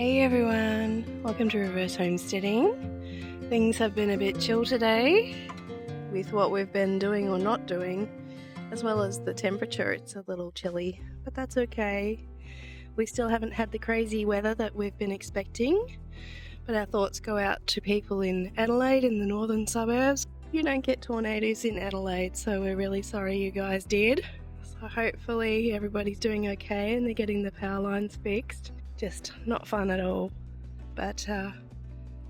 Hey everyone, welcome to Reverse Homesteading. Things have been a bit chill today with what we've been doing or not doing, as well as the temperature. It's a little chilly, but that's okay. We still haven't had the crazy weather that we've been expecting, but our thoughts go out to people in Adelaide in the northern suburbs. You don't get tornadoes in Adelaide, so we're really sorry you guys did. So hopefully everybody's doing okay and they're getting the power lines fixed. Just not fun at all. But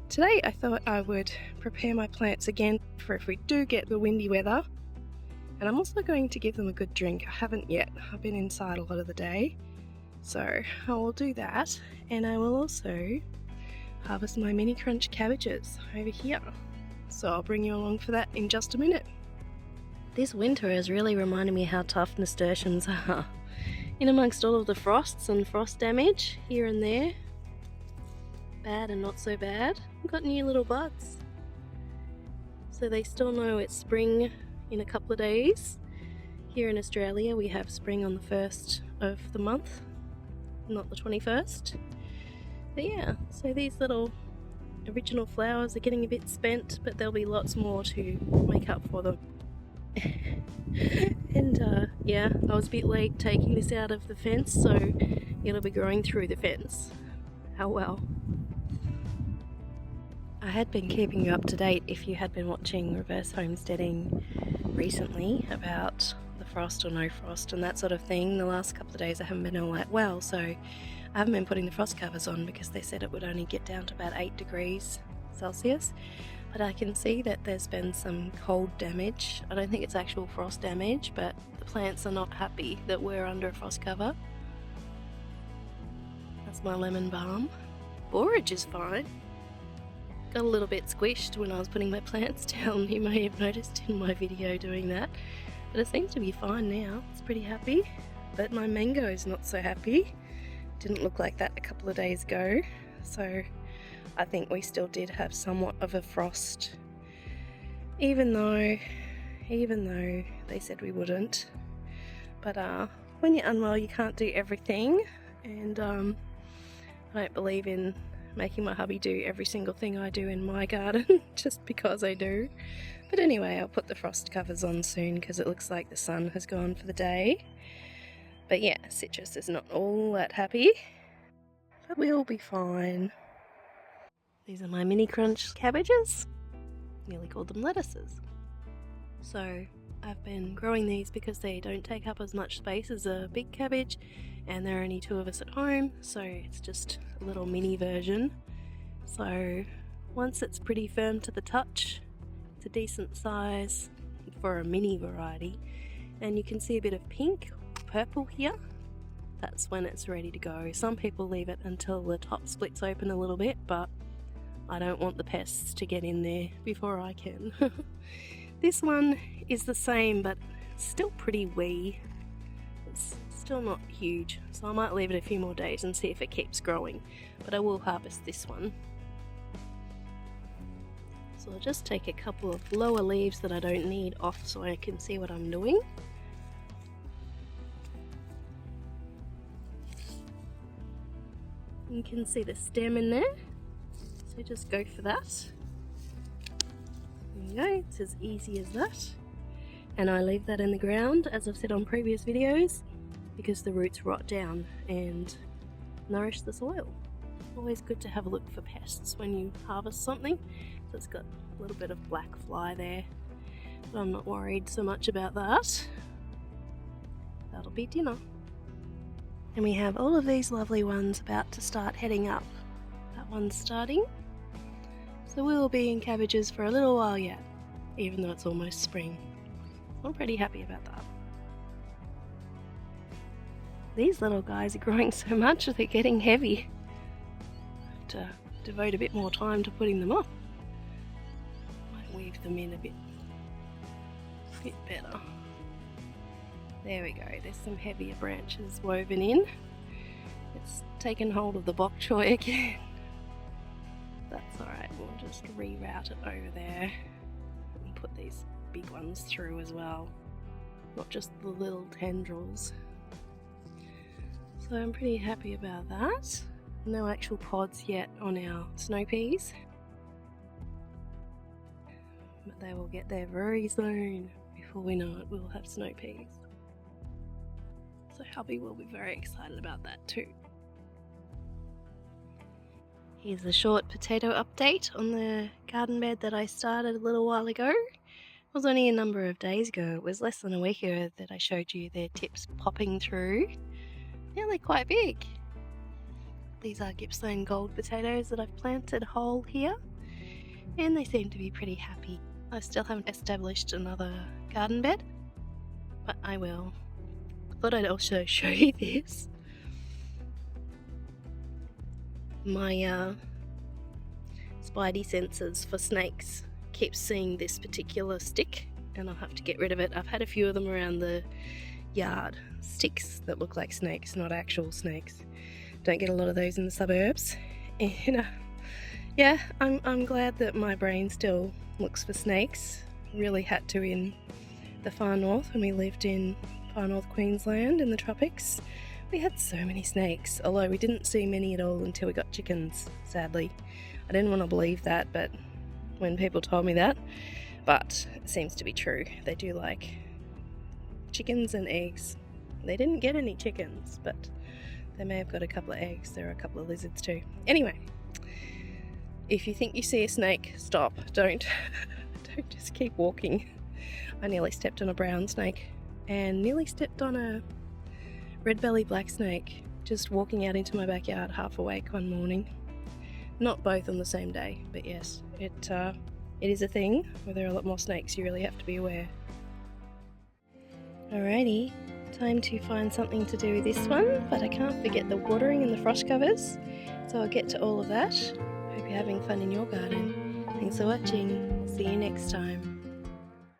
today I thought I would prepare my plants again for if we do get the windy weather. And I'm also going to give them a good drink. I haven't yet. I've been inside a lot of the day. So I will do that. And I will also harvest my Mini Crunch Cabbages over here. So I'll bring you along for that in just a minute. This winter has really reminded me how tough nasturtiums are. In amongst all of the frosts and frost damage here and there, bad and not so bad, I've got new little buds. So they still know it's spring in a couple of days. Here in Australia we have spring on the 1st of the month, not the 21st. But yeah, so these little original flowers are getting a bit spent, but there'll be lots more to make up for them. And yeah, I was a bit late taking this out of the fence, so it'll be growing through the fence. How well. I had been keeping you up to date if you had been watching Reverse Homesteading recently about the frost or no frost and that sort of thing. The last couple of days I haven't been all that well, so I haven't been putting the frost covers on because they said it would only get down to about 8 degrees Celsius. But I can see that there's been some cold damage. I don't think it's actual frost damage, but the plants are not happy that we're under a frost cover. That's my lemon balm. Borage is fine. Got a little bit squished when I was putting my plants down. You may have noticed in my video doing that. But it seems to be fine now. It's pretty happy. But my mango is not so happy. Didn't look like that a couple of days ago. So I think we still did have somewhat of a frost, even though they said we wouldn't. But when you're unwell you can't do everything, and I don't believe in making my hubby do every single thing I do in my garden just because I do. But anyway, I'll put the frost covers on soon because it looks like the sun has gone for the day. But yeah, citrus is not all that happy, but we'll be fine. These are my Mini Crunch Cabbages. Nearly called them lettuces. So I've been growing these because they don't take up as much space as a big cabbage, and there are only 2 of us at home, so it's just a little mini version. So once it's pretty firm to the touch, it's a decent size for a mini variety, and you can see a bit of pink, purple here. That's when it's ready to go. Some people leave it until the top splits open a little bit, but I don't want the pests to get in there before I can. This one is the same, but still pretty wee. It's still not huge, so I might leave it a few more days and see if it keeps growing, but I will harvest this one. So I'll just take a couple of lower leaves that I don't need off so I can see what I'm doing. You can see the stem in there. So just go for that. There you go, it's as easy as that. And I leave that in the ground, as I've said on previous videos, because the roots rot down and nourish the soil. Always good to have a look for pests when you harvest something. So it's got a little bit of black fly there, but I'm not worried so much about that. That'll be dinner. And we have all of these lovely ones about to start heading up. That one's starting. So we'll be in cabbages for a little while yet, even though it's almost spring. I'm pretty happy about that. These little guys are growing so much that they're getting heavy. I have to devote a bit more time to putting them up. Might weave them in a bit better. There we go, there's some heavier branches woven in. It's taken hold of the bok choy again. That's alright, we'll just reroute it over there and put these big ones through as well, not just the little tendrils. So I'm pretty happy about that. No actual pods yet on our Snowpeas, but they will get there very soon. Before we know it, we'll have Snowpeas. So hubby will be very excited about that too. Here's a short potato update on the garden bed that I started a little while ago. It was only a number of days ago. It was less than a week ago that I showed you their tips popping through. Now they're quite big. These are Gippsland gold potatoes that I've planted whole here, and they seem to be pretty happy. I still haven't established another garden bed, but I will. I thought I'd also show you this. My spidey sensors for snakes keep seeing this particular stick, and I'll have to get rid of it. I've had a few of them around the yard, sticks that look like snakes, not actual snakes. Don't get a lot of those in the suburbs, and yeah, I'm glad that my brain still looks for snakes. Really had to in the far north when we lived in far north Queensland in the tropics. We had so many snakes, although we didn't see many at all until we got chickens, sadly. I didn't want to believe that, but when people told me that, but it seems to be true. They do like chickens and eggs. They didn't get any chickens, but they may have got a couple of eggs. There are a couple of lizards too. Anyway, if you think you see a snake, stop. Don't just keep walking. I nearly stepped on a brown snake and nearly stepped on a red belly black snake just walking out into my backyard half awake one morning. Not both on the same day, but yes, it is a thing where there are a lot more snakes. You really have to be aware. Alrighty, time to find something to do with this one, but I can't forget the watering and the frost covers, so I'll get to all of that. Hope you're having fun in your garden. Thanks for watching. See you next time.